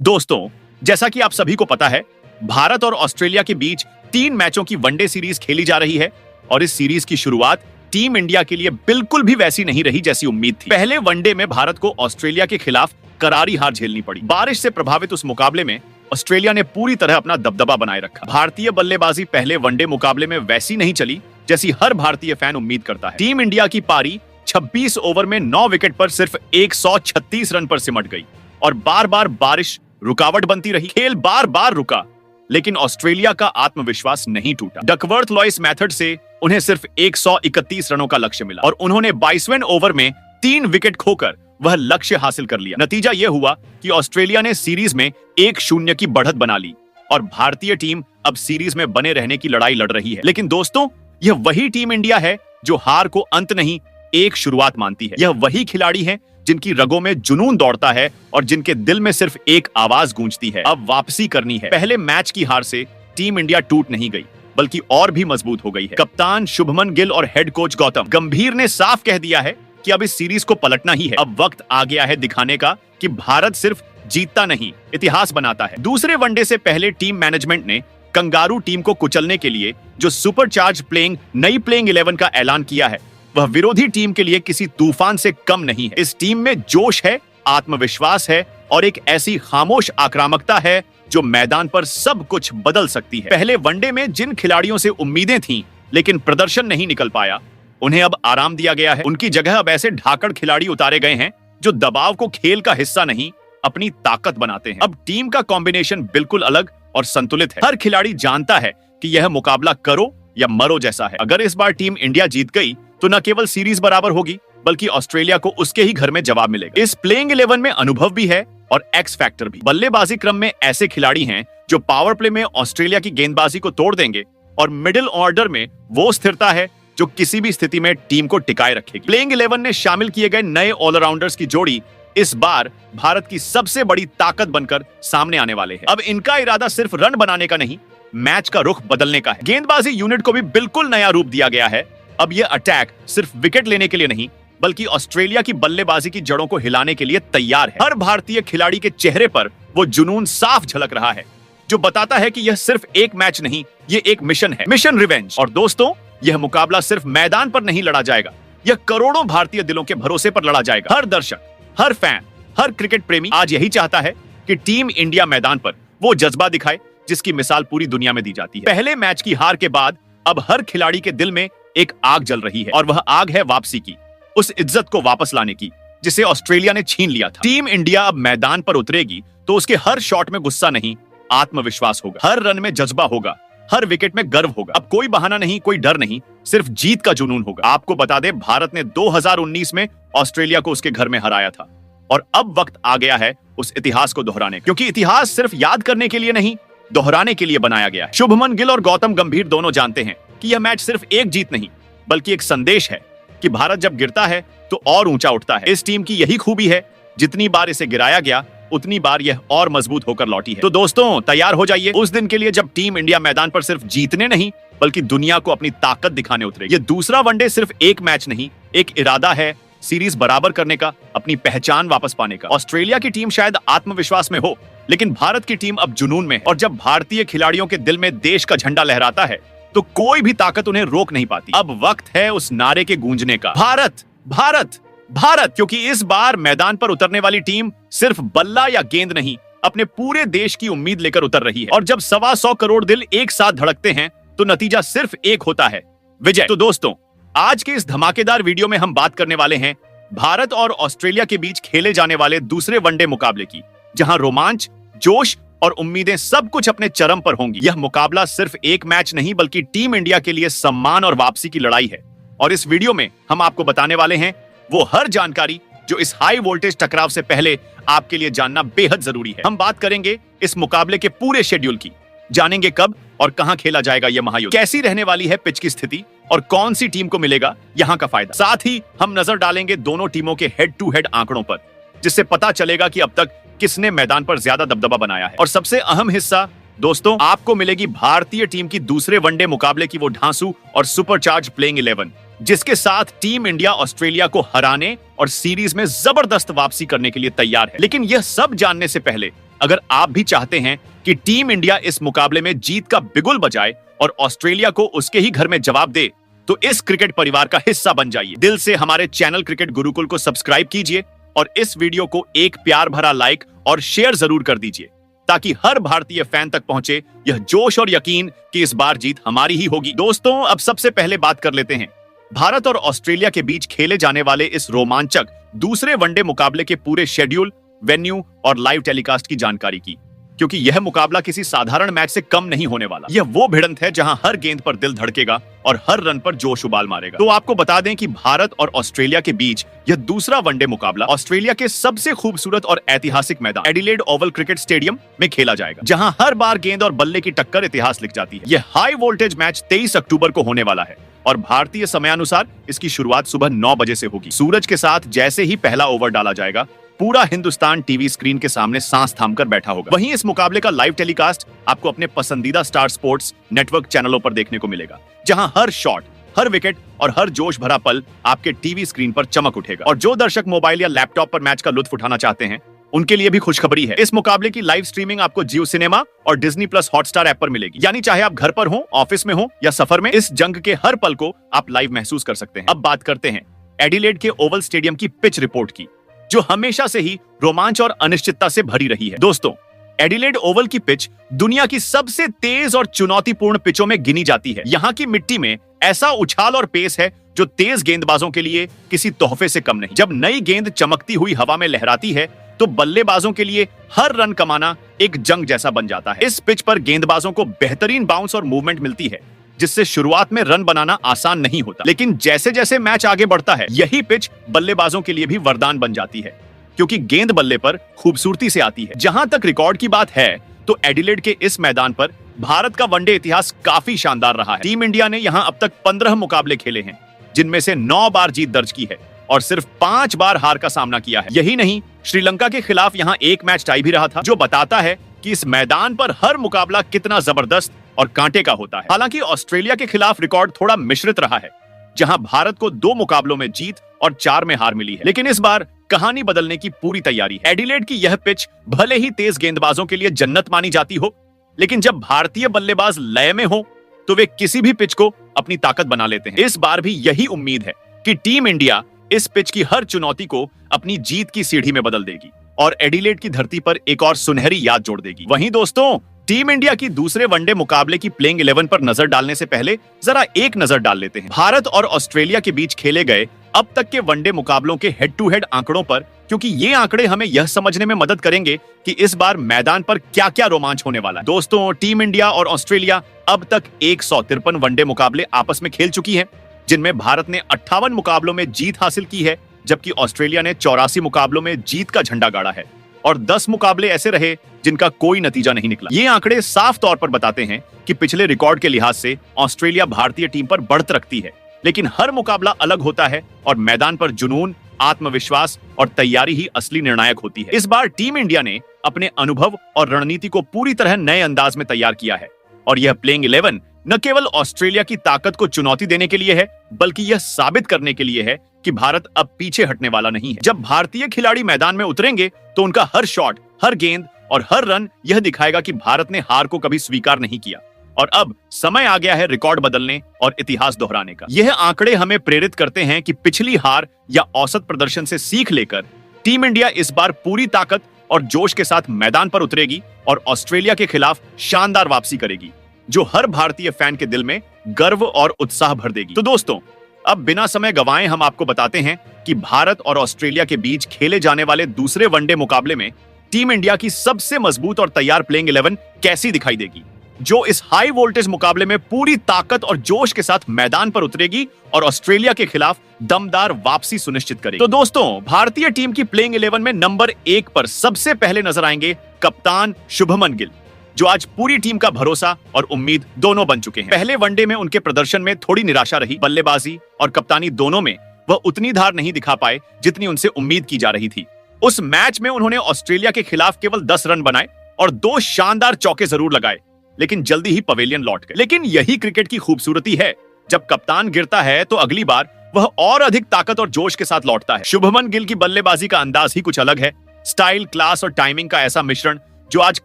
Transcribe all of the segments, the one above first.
दोस्तों, जैसा कि आप सभी को पता है, भारत और ऑस्ट्रेलिया के बीच 3 मैचों की वनडे सीरीज खेली जा रही है और इस सीरीज की शुरुआत टीम इंडिया के लिए बिल्कुल भी वैसी नहीं रही जैसी उम्मीद थी। पहले वनडे में भारत को ऑस्ट्रेलिया के खिलाफ करारी हार झेलनी पड़ी। बारिश से प्रभावित उस मुकाबले में ऑस्ट्रेलिया ने पूरी तरह अपना दबदबा बनाए रखा। भारतीय बल्लेबाजी पहले वनडे मुकाबले में वैसी नहीं चली जैसी हर भारतीय फैन उम्मीद करता है। टीम इंडिया की पारी 26 ओवर में 9 विकेट पर सिर्फ 136 रन पर सिमट गई और बार बार बारिश रुकावट बनती रही। खेल बार बार रुका, लेकिन ऑस्ट्रेलिया का आत्मविश्वास नहीं टूटा। डकवर्थ लॉइस मेथड से उन्हें सिर्फ 131 रनों का लक्ष्य मिला और उन्होंने 22वें ओवर में 3 विकेट खोकर वह लक्ष्य हासिल कर लिया। नतीजा यह हुआ कि ऑस्ट्रेलिया ने सीरीज में 1-0 की बढ़त बना ली और भारतीय टीम अब सीरीज में बने रहने की लड़ाई लड़ रही है। लेकिन दोस्तों, यह वही टीम इंडिया है जो हार को अंत नहीं, एक शुरुआत मानती है। यह वही खिलाड़ी है जिनकी रगों में जुनून दौड़ता है और जिनके दिल में सिर्फ एक आवाज गूंजती है, अब वापसी करनी है। पहले मैच की हार से टीम इंडिया टूट नहीं गई, बल्कि और भी मजबूत हो गई है। कप्तान शुभमन गिल और हेड कोच गौतम गंभीर ने साफ कह दिया है कि अब इस सीरीज को पलटना ही है। अब वक्त आ गया है दिखाने का कि भारत सिर्फ जीतता नहीं, इतिहास बनाता है। दूसरे वनडे से पहले टीम मैनेजमेंट ने कंगारू टीम को कुचलने के लिए जो सुपरचार्ज नई प्लेइंग 11 का ऐलान किया है, वह विरोधी टीम के लिए किसी तूफान से कम नहीं है। इस टीम में जोश है, आत्मविश्वास है और एक ऐसी खामोश आक्रामकता है जो मैदान पर सब कुछ बदल सकती है। पहले वनडे में जिन खिलाड़ियों से उम्मीदें थीं लेकिन प्रदर्शन नहीं निकल पाया, उन्हें अब आराम दिया गया है। उनकी जगह अब ऐसे ढाकड़ खिलाड़ी उतारे गए हैं जो दबाव को खेल का हिस्सा नहीं, अपनी ताकत बनाते हैं। अब टीम का कॉम्बिनेशन बिल्कुल अलग और संतुलित है। हर खिलाड़ी जानता है कि यह मुकाबला करो या मरो जैसा है। अगर इस बार टीम इंडिया जीत गई तो न केवल सीरीज बराबर होगी, बल्कि ऑस्ट्रेलिया को उसके ही घर में जवाब मिलेगा। इस प्लेइंग 11 में अनुभव भी है और एक्स फैक्टर भी। बल्लेबाजी क्रम में ऐसे खिलाड़ी हैं जो पावर प्ले में ऑस्ट्रेलिया की गेंदबाजी को तोड़ देंगे और मिडिल ऑर्डर में वो स्थिरता है जो किसी भी स्थिति में टीम को टिकाए रखेगी। प्लेइंग 11 में शामिल किए गए नए ऑलराउंडर्स की जोड़ी इस बार भारत की सबसे बड़ी ताकत बनकर सामने आने वाले हैं। अब इनका इरादा सिर्फ रन बनाने का नहीं, मैच का रुख बदलने का है। गेंदबाजी यूनिट को भी बिल्कुल नया रूप दिया गया है। अब यह अटैक सिर्फ विकेट लेने के लिए नहीं, बल्कि ऑस्ट्रेलिया की बल्लेबाजी की जड़ों को हिलाने के लिए तैयार है। हर भारतीय खिलाड़ी के चेहरे पर वो जुनून साफ झलक रहा है, जो बताता है कि यह सिर्फ एक मैच नहीं, ये एक मिशन है, मिशन रिवेंज। और दोस्तों, यह मुकाबला सिर्फ मैदान पर नहीं लड़ा जाएगा, यह करोड़ों भारतीय दिलों के भरोसे पर लड़ा जाएगा। हर दर्शक, हर फैन, हर क्रिकेट प्रेमी आज यही चाहता है कि टीम इंडिया मैदान पर वो जज्बा दिखाए जिसकी मिसाल पूरी दुनिया में दी जाती है। पहले मैच की हार के बाद अब हर खिलाड़ी के दिल में एक आग जल रही है और वह आग है वापसी की, उस इज्जत को वापस लाने की जिसे ऑस्ट्रेलिया ने छीन लिया था। टीम इंडिया अब मैदान पर उतरेगी तो उसके हर शॉट में गुस्सा नहीं, आत्मविश्वास होगा। हर रन में जज्बा होगा, हर विकेट में गर्व होगा। अब कोई बहाना नहीं, कोई डर नहीं, सिर्फ जीत का जुनून होगा। आपको बता दें, भारत ने 2019 में ऑस्ट्रेलिया को उसके घर में हराया था और अब वक्त आ गया है उस इतिहास को दोहराने का, क्योंकि इतिहास सिर्फ याद करने के लिए नहीं, दोहराने के लिए बनाया गया है। शुभमन गिल और गौतम गंभीर दोनों जानते हैं कि यह मैच सिर्फ एक जीत नहीं, बल्कि एक संदेश है कि भारत जब गिरता है तो और ऊंचा उठता है। इस टीम की यही खूबी है, जितनी बार इसे गिराया गया उतनी बार यह और मजबूत होकर लौटी है। तो दोस्तों, तैयार हो जाइए उस दिन के लिए जब टीम इंडिया मैदान पर सिर्फ जीतने नहीं, बल्कि दुनिया को अपनी ताकत दिखाने उतरेगी। ये दूसरा वनडे सिर्फ एक मैच नहीं, एक इरादा है सीरीज बराबर करने का, अपनी पहचान वापस पाने का। ऑस्ट्रेलिया की टीम शायद आत्मविश्वास में हो, लेकिन भारत की टीम अब जुनून में है और जब भारतीय खिलाड़ियों के दिल में देश का झंडा लहराता है तो कोई भी ताकत उन्हें रोक नहीं पाती। अब वक्त है उस नारे के गूंजने का, भारत भारत भारत, क्योंकि इस बार मैदान पर उतरने वाली टीम सिर्फ बल्ला या गेंद नहीं, अपने पूरे देश की उम्मीद लेकर उतर रही है। और जब 125 करोड़ दिल एक साथ धड़कते हैं तो नतीजा सिर्फ एक होता है, विजय। तो दोस्तों, आज के इस धमाकेदार वीडियो में हम बात करने वाले हैं भारत और ऑस्ट्रेलिया के बीच खेले जाने वाले दूसरे वनडे मुकाबले की, जहां रोमांच, जोश और उम्मीदें सब कुछ अपने चरम पर होंगी। यह मुकाबला सिर्फ एक मैच नहीं, बल्कि टीम इंडिया के लिए सम्मान और वापसी की लड़ाई है। और इस वीडियो में हम आपको बताने वाले हैं वो हर जानकारी जो इस हाई वोल्टेज टकराव से पहले आपके लिए जानना बेहद जरूरी है। हम बात करेंगे इस मुकाबले के पूरे शेड्यूल की, जानेंगे कब और कहां खेला जाएगा यह महायुद्ध, कैसी रहने वाली है पिच की स्थिति और कौन सी टीम को मिलेगा यहां का फायदा। साथ ही हम नजर डालेंगे दोनों टीमों के हेड टू हेड आंकड़ों पर, जिससे पता चलेगा कि अब तक किसने मैदान पर ज्यादा दबदबा बनाया है। और सबसे अहम हिस्सा दोस्तों, आपको मिलेगी भारतीय टीम की दूसरे वनडे मुकाबले की वो ढांसू और सुपरचार्ज प्लेइंग 11, जिसके साथ टीम इंडिया ऑस्ट्रेलिया को हराने और सीरीज में जबरदस्त वापसी करने के लिए तैयार है। लेकिन यह सब जानने से पहले अगर आप भी चाहते हैं कि टीम इंडिया इस मुकाबले में जीत का बिगुल बजाए और ऑस्ट्रेलिया को उसके ही घर में जवाब दे, तो इस क्रिकेट परिवार का हिस्सा बन जाइए। दिल से हमारे चैनल क्रिकेट गुरुकुल को सब्सक्राइब कीजिए और इस वीडियो को एक प्यार भरा लाइक और शेयर जरूर कर दीजिए, ताकि हर भारतीय फैन तक पहुंचे यह जोश और यकीन कि इस बार जीत हमारी ही होगी। दोस्तों, अब सबसे पहले बात कर लेते हैं भारत और ऑस्ट्रेलिया के बीच खेले जाने वाले इस रोमांचक दूसरे वनडे मुकाबले के पूरे शेड्यूल, वेन्यू और लाइव टेलीकास्ट की जानकारी की, क्योंकि यह मुकाबला किसी साधारण मैच से कम नहीं होने वाला। यह वो भिड़ंत है जहां हर गेंद पर दिल धड़केगा और हर रन पर जोश उबाल मारेगा। तो आपको बता दें कि भारत और ऑस्ट्रेलिया के बीच यह दूसरा वनडे मुकाबला ऑस्ट्रेलिया के सबसे खूबसूरत और ऐतिहासिक मैदान एडिलेड ओवल क्रिकेट स्टेडियम में खेला जाएगा, जहां हर बार गेंद और बल्ले की टक्कर इतिहास लिख जाती है। यह हाई वोल्टेज मैच 23 अक्टूबर को होने वाला है और भारतीय समयानुसार इसकी शुरुआत सुबह 9 बजे से होगी। सूरज के साथ जैसे ही पहला ओवर डाला जाएगा, पूरा हिंदुस्तान टीवी स्क्रीन के सामने सांस थामकर बैठा होगा। वहीं इस मुकाबले का लाइव टेलीकास्ट आपको अपने पसंदीदा स्टार स्पोर्ट्स नेटवर्क चैनलों पर देखने को मिलेगा, जहां हर शॉट, हर विकेट और हर जोश भरा पल आपके टीवी स्क्रीन पर चमक उठेगा। और जो दर्शक मोबाइल या लैपटॉप पर मैच का लुत्फ उठाना चाहते हैं, उनके लिए भी खुशखबरी है। इस मुकाबले की लाइव स्ट्रीमिंग आपको जियो सिनेमा और डिज्नी प्लस हॉटस्टार ऐप पर मिलेगी। यानी चाहे आप घर पर हो, ऑफिस में हो या सफर में, इस जंग के हर पल को आप लाइव महसूस कर सकते हैं। अब बात करते हैं एडिलेड के ओवल स्टेडियम की पिच रिपोर्ट की, जो हमेशा से ही रोमांच और अनिश्चितता से भरी रही है। दोस्तों, एडिलेड ओवल की पिच दुनिया की सबसे तेज और चुनौतीपूर्ण पिचों में गिनी जाती है। यहाँ की मिट्टी में ऐसा उछाल और पेस है जो तेज गेंदबाजों के लिए किसी तोहफे से कम नहीं। जब नई गेंद चमकती हुई हवा में लहराती है, तो बल्लेबाजों के लिए हर रन कमाना एक जंग जैसा बन जाता है। इस पिच पर गेंदबाजों को बेहतरीन बाउंस और मूवमेंट मिलती है, जिससे शुरुआत में रन बनाना आसान नहीं होता। लेकिन जैसे जैसे मैच आगे बढ़ता है, यही पिच बल्लेबाजों के लिए भी वरदान बन जाती है, क्योंकि गेंद बल्ले पर खूबसूरती से आती है। जहां तक रिकॉर्ड की बात है, तो एडिलेड के इस मैदान पर भारत का वनडे इतिहास काफी शानदार रहा है। टीम इंडिया ने यहां अब तक 15 मुकाबले खेले हैं, जिनमें से 9 बार जीत दर्ज की है और सिर्फ 5 बार हार का सामना किया है। यही नहीं, श्रीलंका के खिलाफ यहां एक मैच टाई भी रहा था, जो बताता है कि इस मैदान पर हर मुकाबला कितना जबरदस्त और कांटे का होता है। हालांकि ऑस्ट्रेलिया के खिलाफ रिकॉर्ड थोड़ा मिश्रित रहा है, जहां भारत को 2 मुकाबलों में जीत और 4 में हार मिली है। लेकिन इस बार कहानी बदलने की पूरी तैयारी है। एडिलेड की यह पिच भले ही तेज गेंदबाजों के लिए जन्नत मानी जाती हो, लेकिन जब भारतीय बल्लेबाज लय में हो, तो वे किसी भी पिच को अपनी ताकत बना लेते हैं। इस बार भी यही उम्मीद है कि टीम इंडिया इस पिच की हर चुनौती को अपनी जीत की सीढ़ी में बदल देगी और एडिलेड की धरती पर एक और सुनहरी याद जोड़ देगी। वहीं दोस्तों, टीम इंडिया की दूसरे वनडे मुकाबले की प्लेइंग 11 पर नजर डालने से पहले जरा एक नजर डाल लेते हैं भारत और ऑस्ट्रेलिया के बीच खेले गए अब तक के वनडे मुकाबलों के हेड टू हेड आंकड़ों पर, क्योंकि ये आंकड़े हमें यह समझने में मदद करेंगे कि इस बार मैदान पर क्या क्या रोमांच होने वाला है। दोस्तों, टीम इंडिया और ऑस्ट्रेलिया अब तक 153 वनडे मुकाबले आपस में खेल चुकी है, जिनमें भारत ने 58 मुकाबलों में जीत हासिल की है, जबकि ऑस्ट्रेलिया ने 84 मुकाबलों में जीत का झंडा गाड़ा है और 10 मुकाबले ऐसे रहे जिनका कोई नतीजा नहीं निकला। ये आंकड़े साफ तौर पर बताते हैं कि पिछले रिकॉर्ड के लिहाज से ऑस्ट्रेलिया भारतीय टीम पर बढ़त रखती है, लेकिन हर मुकाबला अलग होता है और मैदान पर जुनून, आत्मविश्वास और तैयारी ही असली निर्णायक होती है। इस बार टीम इंडिया ने अपने अनुभव और रणनीति को पूरी तरह नए अंदाज में तैयार किया है और यह प्लेइंग 11 न केवल ऑस्ट्रेलिया की ताकत को चुनौती देने के लिए है, बल्कि यह साबित करने के लिए है कि भारत अब पीछे हटने वाला नहीं है। जब भारतीय खिलाड़ी मैदान में उतरेंगे, तो उनका हर शॉट, हर गेंद और हर रन यह दिखाएगा कि भारत ने हार को कभी स्वीकार नहीं किया और अब समय आ गया है रिकॉर्ड बदलने और इतिहास दोहराने का। यह आंकड़े हमें प्रेरित करते हैं कि पिछली हार या औसत प्रदर्शन से सीख लेकर टीम इंडिया इस बार पूरी ताकत और जोश के साथ मैदान पर उतरेगी और ऑस्ट्रेलिया के खिलाफ शानदार वापसी करेगी, जो हर भारतीय फैन के दिल में गर्व और उत्साह भर देगी। तो दोस्तों, अब बिना समय गवाए हम आपको बताते हैं कि भारत और ऑस्ट्रेलिया के बीच खेले जाने वाले दूसरे वनडे मुकाबले में टीम इंडिया की सबसे मजबूत और तैयार प्लेइंग 11 कैसी दिखाई देगी, जो इस हाई वोल्टेज मुकाबले में पूरी ताकत और जोश के साथ मैदान पर उतरेगी और ऑस्ट्रेलिया के खिलाफ दमदार वापसी सुनिश्चित करेगी। तो दोस्तों, भारतीय टीम की प्लेइंग 11 में नंबर 1 पर सबसे पहले नजर आएंगे कप्तान शुभमन गिल, जो आज पूरी टीम का भरोसा और उम्मीद दोनों बन चुके हैं। पहले वनडे में उनके प्रदर्शन में थोड़ी निराशा रही। बल्लेबाजी और कप्तानी दोनों में वह उतनी धार नहीं दिखा पाए जितनी उनसे उम्मीद की जा रही थी। उस मैच में उन्होंने ऑस्ट्रेलिया के खिलाफ केवल 10 रन बनाए और 2 शानदार चौके जरूर लगाए, लेकिन जल्दी ही पवेलियन लौट गए। लेकिन यही क्रिकेट की खूबसूरती है, जब कप्तान गिरता है तो अगली बार वह और अधिक ताकत और जोश के साथ लौटता है। शुभमन गिल की बल्लेबाजी का अंदाज ही कुछ अलग है। स्टाइल, क्लास और टाइमिंग का ऐसा मिश्रण जो आज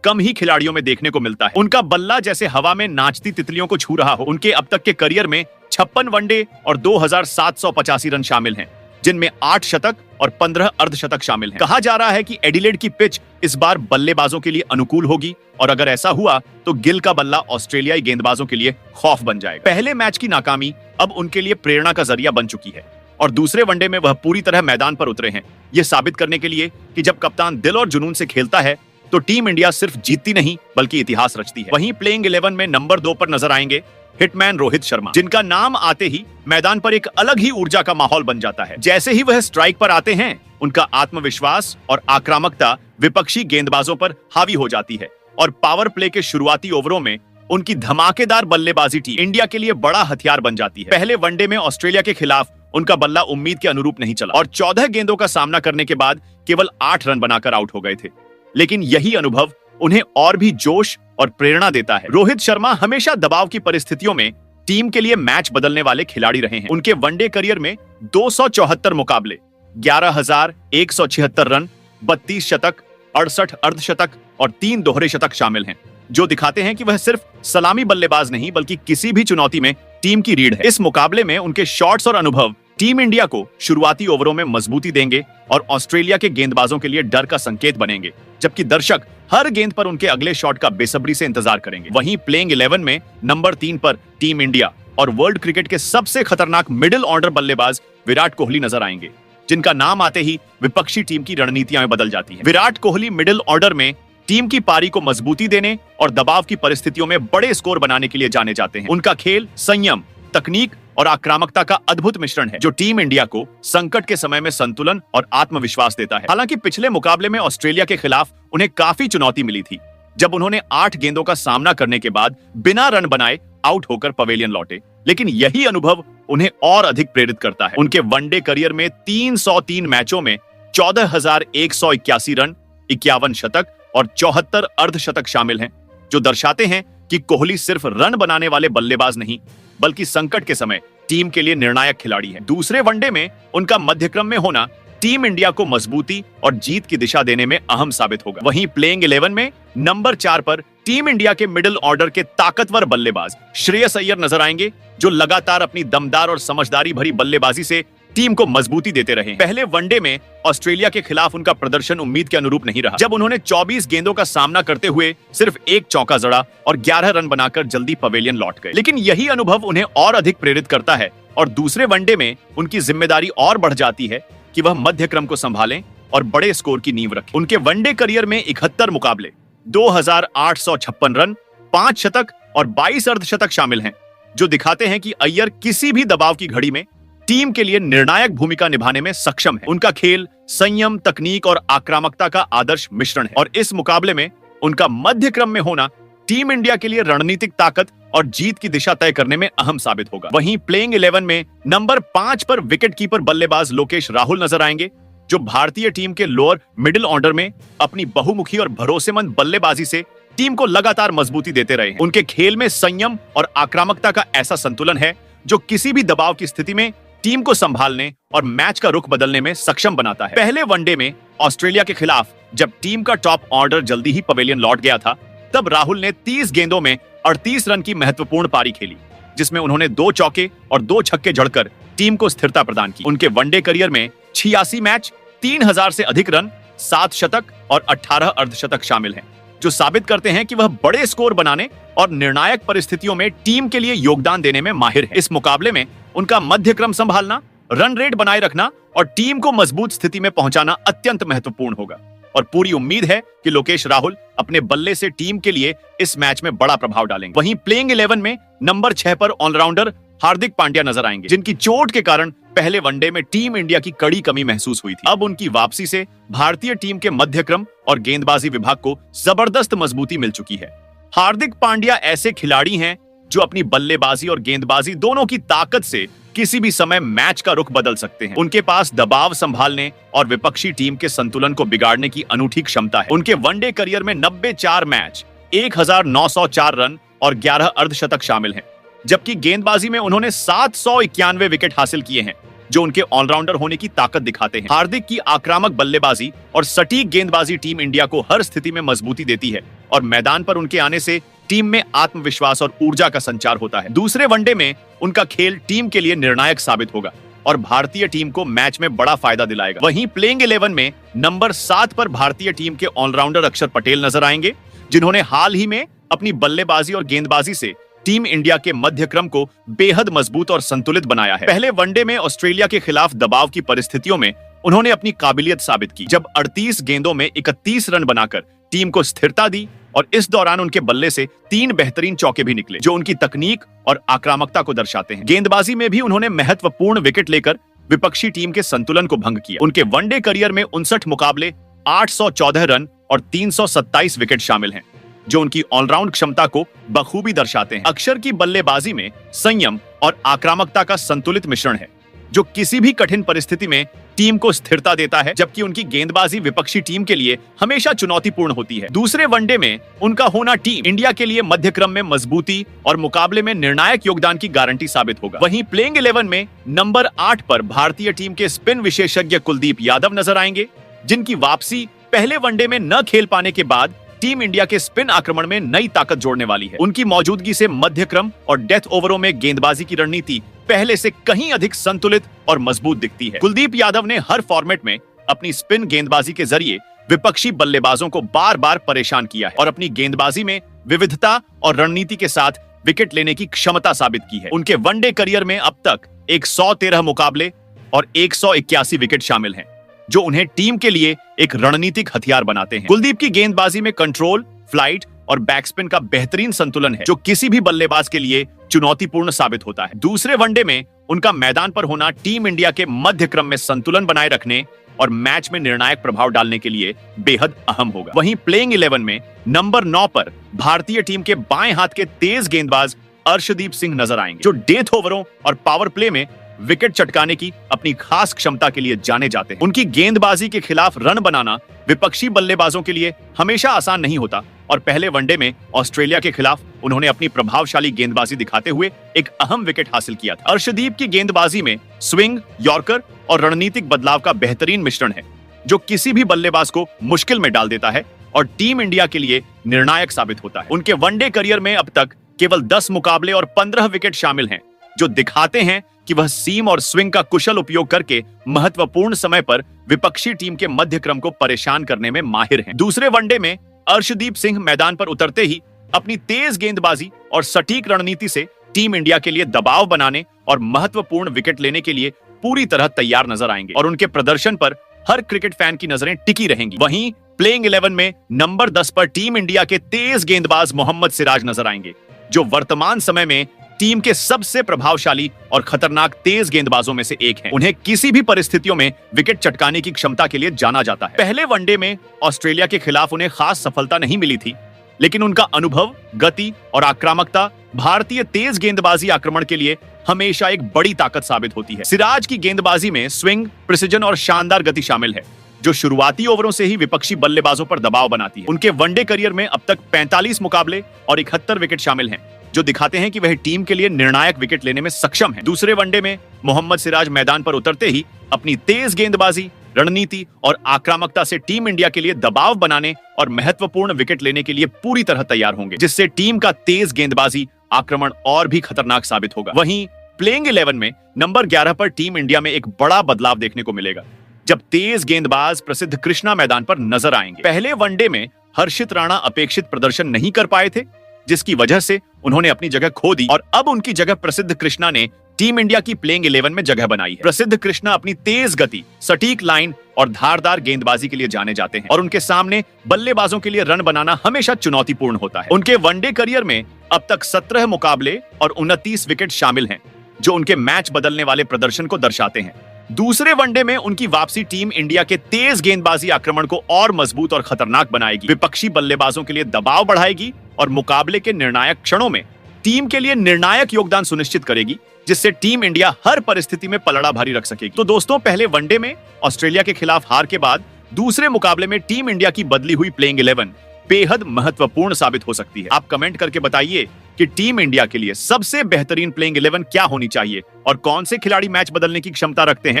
कम ही खिलाड़ियों में देखने को मिलता है। उनका बल्ला जैसे हवा में नाचती तितलियों को छू रहा हो। उनके अब तक के करियर में 56 वनडे और 2785 रन शामिल हैं, जिनमें 8 शतक और 15 अर्धशतक शामिल हैं। कहा जा रहा है कि एडिलेड की पिच इस बार बल्लेबाजों के लिए अनुकूल होगी और अगर ऐसा हुआ तो गिल का बल्ला ऑस्ट्रेलियाई गेंदबाजों के लिए खौफ बन जाएगा। पहले मैच की नाकामी अब उनके लिए प्रेरणा का जरिया बन चुकी है और दूसरे वनडे में वह पूरी तरह मैदान पर उतरे हैं, यह साबित करने के लिए कि जब कप्तान दिल और जुनून से खेलता है तो टीम इंडिया सिर्फ जीतती नहीं बल्कि इतिहास रचती है। वहीं प्लेइंग 11 में नंबर 2 पर नजर आएंगे हिटमैन रोहित शर्मा, जिनका नाम आते ही मैदान पर एक अलग ही ऊर्जा का माहौल बन जाता है। जैसे ही वह स्ट्राइक पर आते हैं, उनका आत्मविश्वास और आक्रामकता विपक्षी गेंदबाजों पर हावी हो जाती है और पावर प्ले के शुरुआती ओवरों में उनकी धमाकेदार बल्लेबाजी टीम इंडिया के लिए बड़ा हथियार बन जाती है। पहले वनडे में ऑस्ट्रेलिया के खिलाफ उनका बल्ला उम्मीद के अनुरूप नहीं चला और 14 गेंदों का सामना करने के बाद केवल 8 रन बनाकर आउट हो गए थे, लेकिन यही अनुभव उन्हें और भी जोश और प्रेरणा देता है। रोहित शर्मा हमेशा दबाव की परिस्थितियों में टीम के लिए मैच बदलने वाले खिलाड़ी रहे हैं। उनके वनडे करियर में 274 मुकाबले, 11,176 रन, 32 शतक, 68 अर्धशतक और 3 दोहरे शतक शामिल हैं, जो दिखाते हैं कि वह सिर्फ सलामी बल्लेबाज नहीं बल्कि किसी भी चुनौती में टीम की रीढ़ है। इस मुकाबले में उनके शॉट्स और अनुभव टीम इंडिया को शुरुआती ओवरों में मजबूती देंगे और ऑस्ट्रेलिया के गेंदबाजों के लिए डर का संकेत बनेंगे, जबकि दर्शक हर गेंद पर उनके अगले शॉट का बेसब्री से इंतजार करेंगे। वहीं प्लेइंग 11 में नंबर 3 पर टीम इंडिया और वर्ल्ड क्रिकेट के सबसे खतरनाक मिडिल ऑर्डर बल्लेबाज विराट कोहली नजर आएंगे, जिनका नाम आते ही विपक्षी टीम की रणनीतियां बदल जाती हैं। विराट कोहली मिडिल ऑर्डर में टीम की पारी को मजबूती देने और दबाव की परिस्थितियों में बड़े स्कोर बनाने के लिए जाने जाते हैं। उनका खेल संयम, तकनीक और आक्रामकता का अद्भुत मिश्रण है, जो टीम इंडिया को संकट के समय में संतुलन और आत्मविश्वास देता है। हालांकि पिछले मुकाबले में ऑस्ट्रेलिया के खिलाफ उन्हें काफी चुनौती मिली थी, जब उन्होंने 8 गेंदों का सामना करने के बाद बिना रन बनाए आउट होकर पवेलियन लौटे, लेकिन यही अनुभव उन्हें और अधिक प्रेरित करता है। उनके वनडे करियर में 303 मैचों में 14,181 रन, 51 शतक और 74 अर्धशतक शामिल हैं, जो दर्शाते हैं कि कोहली सिर्फ रन बनाने वाले बल्लेबाज नहीं बल्कि संकट के समय टीम के लिए निर्णायक खिलाड़ी है। दूसरे वनडे में उनका मध्यक्रम में होना टीम इंडिया को मजबूती और जीत की दिशा देने में अहम साबित होगा। वहीं प्लेइंग 11 में नंबर 4 पर टीम इंडिया के मिडिल ऑर्डर के ताकतवर बल्लेबाज श्रेयस अय्यर नजर आएंगे, जो लगातार अपनी दमदार और समझदारी भरी बल्लेबाजी से टीम को मजबूती देते रहे। पहले वनडे में ऑस्ट्रेलिया के खिलाफ उनका प्रदर्शन उम्मीद के अनुरूप नहीं रहा, जब उन्होंने 24 गेंदों का सामना करते हुए सिर्फ 1 चौका जड़ा और 11 रन बनाकर जल्दी पवेलियन लौट गए। लेकिन यही अनुभव उन्हें और अधिक प्रेरित करता है और दूसरे वनडे में उनकी जिम्मेदारी और बढ़ जाती है कि वह मध्य क्रम को संभालें और बड़े स्कोर की नींव रखें। उनके वनडे करियर में 71 मुकाबले, 2,856 रन, 5 शतक और 22 अर्धशतक शामिल हैं, जो दिखाते हैं कि अय्यर किसी भी दबाव की घड़ी में टीम के लिए निर्णायक भूमिका निभाने में सक्षम है। उनका खेल संयम, तकनीक और आक्रामकता का आदर्श मिश्रण है और इस मुकाबले में उनका मध्य क्रम में होना टीम इंडिया के लिए रणनीतिक ताकत और जीत की दिशा तय करने में अहम साबित होगा। वहीं प्लेइंग 11 में नंबर 5 पर विकेट कीपर बल्लेबाज लोकेश राहुल नजर आएंगे, जो भारतीय टीम के लोअर मिडिल ऑर्डर में अपनी बहुमुखी और भरोसेमंद बल्लेबाजी से टीम को लगातार मजबूती देते रहे हैं। उनके खेल में संयम और आक्रामकता का ऐसा संतुलन है जो किसी भी दबाव की स्थिति में टीम को संभालने और मैच का रुख बदलने में सक्षम बनाता है। पहले वनडे में ऑस्ट्रेलिया के खिलाफ जब टीम का टॉप ऑर्डर जल्दी ही पवेलियन लौट गया था, तब राहुल ने 30 गेंदों में 38 रन की महत्वपूर्ण पारी खेली, जिसमें उन्होंने 2 चौके और 2 छक्के जड़कर टीम को स्थिरता प्रदान की। उनके वनडे करियर में 86 मैच, 3000 से अधिक रन, 7 शतक और 18 अर्धशतक शामिल हैं, जो साबित करते हैं कि वह बड़े स्कोर बनाने और निर्णायक परिस्थितियों में टीम के लिए योगदान देने में माहिर है। इस मुकाबले में उनका मध्य क्रम संभालना, रन रेट बनाए रखना और टीम को मजबूत स्थिति में पहुंचाना अत्यंत महत्वपूर्ण होगा और पूरी उम्मीद है कि लोकेश राहुल अपने बल्ले से टीम के लिए इस मैच में बड़ा प्रभाव डालेंगे। वहीं प्लेइंग 11 में नंबर 6 पर ऑलराउंडर हार्दिक पांड्या नजर आएंगे, जिनकी चोट के कारण पहले वनडे में टीम इंडिया की कड़ी कमी महसूस हुई थी। अब उनकी वापसी से भारतीय टीम के मध्यक्रम और गेंदबाजी विभाग को जबरदस्त मजबूती मिल चुकी है। हार्दिक पांड्या ऐसे खिलाड़ी हैं जो अपनी बल्लेबाजी और गेंदबाजी दोनों की ताकत से किसी भी समय मैच का रुख बदल सकते हैं। उनके पास दबाव संभालने और विपक्षी टीम के संतुलन को बिगाड़ने की अनूठी क्षमता है। उनके वनडे करियर में 94 मैच, 1904 रन और 11 अर्धशतक शामिल हैं, जबकि गेंदबाजी में उन्होंने 791 विकेट हासिल किए हैं, जो उनके ऑलराउंडर होने की ताकत दिखाते हैं। हार्दिक की आक्रामक बल्लेबाजी और सटीक गेंदबाजी टीम इंडिया को हर स्थिति में मजबूती देती है और मैदान पर उनके आने से टीम में आत्मविश्वास और ऊर्जा का संचार होता है। दूसरे वनडे में उनका खेल टीम के लिए निर्णायक साबित होगा और भारतीय टीम को मैच में बड़ा फायदा दिलाएगा। वहीं प्लेइंग 11 में नंबर 7 पर भारतीय टीम के ऑलराउंडर अक्षर पटेल नजर आएंगे, जिन्होंने हाल ही में अपनी बल्लेबाजी और गेंदबाजी से टीम इंडिया के मध्य क्रम को बेहद मजबूत और संतुलित बनाया है। पहले वनडे में ऑस्ट्रेलिया के खिलाफ दबाव की परिस्थितियों में उन्होंने अपनी काबिलियत साबित की, जब 38 गेंदों में 31 रन बनाकर टीम को स्थिरता दी और इस दौरान उनके बल्ले से 3 बेहतरीन चौके भी निकले, जो उनकी तकनीक और आक्रामकता को दर्शाते हैं। गेंदबाजी में भी उन्होंने महत्वपूर्ण विकेट लेकर विपक्षी टीम के संतुलन को भंग किया। उनके वनडे करियर में 59 मुकाबले, 814 रन और 327 विकेट शामिल हैं, जो उनकी ऑलराउंड क्षमता को बखूबी दर्शाते हैं। अक्षर की बल्लेबाजी में संयम और आक्रामकता का संतुलित मिश्रण है, जो किसी भी कठिन परिस्थिति में टीम को स्थिरता देता है, जबकि उनकी गेंदबाजी विपक्षी टीम के लिए हमेशा चुनौतीपूर्ण होती है। दूसरे वनडे में उनका होना टीम इंडिया के लिए मध्य क्रम में मजबूती और मुकाबले में निर्णायक योगदान की गारंटी साबित होगा। वहीं प्लेइंग 11 में नंबर 8 पर भारतीय टीम के स्पिन विशेषज्ञ कुलदीप यादव नजर आएंगे, जिनकी वापसी पहले वनडे में न खेल पाने के बाद टीम इंडिया के स्पिन आक्रमण में नई ताकत जोड़ने वाली है। उनकी मौजूदगी से मध्य क्रम और डेथ ओवरों में गेंदबाजी की रणनीति पहले से कहीं अधिक संतुलित और मजबूत दिखती है। कुलदीप यादव ने हर फॉर्मेट में अपनी स्पिन गेंदबाजी के जरिए विपक्षी बल्लेबाजों को बार बार परेशान किया है और अपनी गेंदबाजी में विविधता और रणनीति के साथ विकेट लेने की क्षमता साबित की है। उनके वनडे करियर में अब तक 113 मुकाबले और 181 विकेट शामिल हैं, जो उन्हें टीम के लिए एक रणनीतिक हथियार बनाते हैं। कुलदीप की गेंदबाजी में कंट्रोल, फ्लाइट और बैकस्पिन का बेहतरीन संतुलन है, जो किसी भी बल्लेबाज के लिए चुनौतीपूर्ण साबित होता है। दूसरे वनडे में उनका मैदान पर होना टीम इंडिया के मध्य क्रम में संतुलन बनाए रखने और मैच में निर्णायक प्रभाव डालने के लिए बेहद अहम होगा। वहीं प्लेइंग 11 में नंबर 9 पर भारतीय टीम के बाएं हाथ के तेज गेंदबाज अर्शदीप सिंह नजर आएंगे, जो डेथ ओवरों और पावर प्ले में विकेट चटकाने की अपनी खास क्षमता के लिए जाने जाते हैं। उनकी गेंदबाजी के खिलाफ रन बनाना विपक्षी बल्लेबाजों के लिए हमेशा आसान नहीं होता और पहले वनडे में ऑस्ट्रेलिया के खिलाफ उन्होंने अपनी प्रभावशाली गेंदबाजी दिखाते हुए एक अहम विकेट हासिल किया था। अर्शदीप की गेंदबाजी में स्विंग, यॉर्कर और रणनीतिक बदलाव का बेहतरीन मिश्रण है, जो किसी भी बल्लेबाज को मुश्किल में डाल देता है और टीम इंडिया के लिए निर्णायक साबित होता है। उनके वनडे करियर में अब तक केवल 10 मुकाबले और 15 विकेट शामिल हैं, जो दिखाते हैं कि वह सीम और स्विंग का कुशल उपयोग करके महत्वपूर्ण समय पर विपक्षी टीम के मध्य क्रम को परेशान करने में माहिर हैं। दूसरे वनडे में अर्शदीप सिंह मैदान पर उतरते ही अपनी तेज गेंदबाजी और सटीक रणनीति से टीम इंडिया के लिए दबाव बनाने और महत्वपूर्ण विकेट लेने के लिए पूरी तरह तैयार नजर आएंगे और उनके प्रदर्शन पर हर क्रिकेट फैन की नजरें टिकी रहेंगी। वहीं प्लेइंग 11 में नंबर 10 पर टीम इंडिया के तेज गेंदबाज मोहम्मद सिराज नजर आएंगे, जो वर्तमान समय में टीम के सबसे प्रभावशाली और खतरनाक तेज गेंदबाजों में से एक हैं। उन्हें किसी भी परिस्थितियों में विकेट चटकाने की क्षमता के लिए जाना जाता है। पहले वनडे में ऑस्ट्रेलिया के खिलाफ उन्हें खास सफलता नहीं मिली थी, लेकिन उनका अनुभव, गति और आक्रामकता भारतीय तेज गेंदबाजी आक्रमण के लिए हमेशा एक बड़ी ताकत साबित होती है। सिराज की गेंदबाजी में स्विंग, प्रिसिजन और शानदार गति शामिल है, जो शुरुआती ओवरों से ही विपक्षी बल्लेबाजों पर दबाव बनाती है। उनके वनडे करियर में अब तक 45 मुकाबले और 71 विकेट शामिल हैं, जो दिखाते हैं कि वह टीम के लिए निर्णायक विकेट लेने में सक्षम है। दूसरे वनडे में मोहम्मद सिराज मैदान पर उतरते ही अपनी तेज गेंदबाजी, रणनीति और आक्रामकता से टीम इंडिया के लिए दबाव बनाने और महत्वपूर्ण विकेट लेने के लिए पूरी तरह तैयार होंगे, जिससे टीम का तेज गेंदबाजी आक्रमण और भी खतरनाक साबित होगा। वहीं प्लेइंग 11 में नंबर 11 पर टीम इंडिया में एक बड़ा बदलाव देखने को मिलेगा, जब तेज गेंदबाज प्रसिद्ध कृष्णा मैदान पर नजर आएंगे। पहले वनडे में हर्षित राणा अपेक्षित प्रदर्शन नहीं कर पाए थे, जिसकी वजह से उन्होंने अपनी जगह खो दी और अब उनकी जगह प्रसिद्ध कृष्णा ने टीम इंडिया की प्लेइंग 11 में जगह बनाई है। प्रसिद्ध कृष्णा अपनी तेज गति, सटीक लाइन और धारदार गेंदबाजी के लिए जाने जाते हैं और उनके सामने बल्लेबाजों के लिए रन बनाना हमेशा चुनौतीपूर्ण होता है। उनके वनडे करियर में अब तक 17 मुकाबले और 29 विकेट शामिल हैं, जो उनके मैच बदलने वाले प्रदर्शन को दर्शाते हैं। दूसरे वनडे में उनकी वापसी टीम इंडिया के तेज गेंदबाजी आक्रमण को और मजबूत और खतरनाक बनाएगी, विपक्षी बल्लेबाजों के लिए दबाव बढ़ाएगी और मुकाबले के निर्णायक क्षणों में टीम के लिए निर्णायक योगदान सुनिश्चित करेगी, जिससे टीम इंडिया हर परिस्थिति में पलड़ा भारी रख सकेगी। तो दोस्तों, पहले वनडे में ऑस्ट्रेलिया के खिलाफ हार के बाद दूसरे मुकाबले में टीम इंडिया की बदली हुई प्लेइंग 11 बेहद महत्वपूर्ण साबित हो सकती है। आप कमेंट करके बताइए कि टीम इंडिया के लिए सबसे बेहतरीन प्लेइंग 11 क्या होनी चाहिए और कौन से खिलाड़ी मैच बदलने की क्षमता रखते हैं।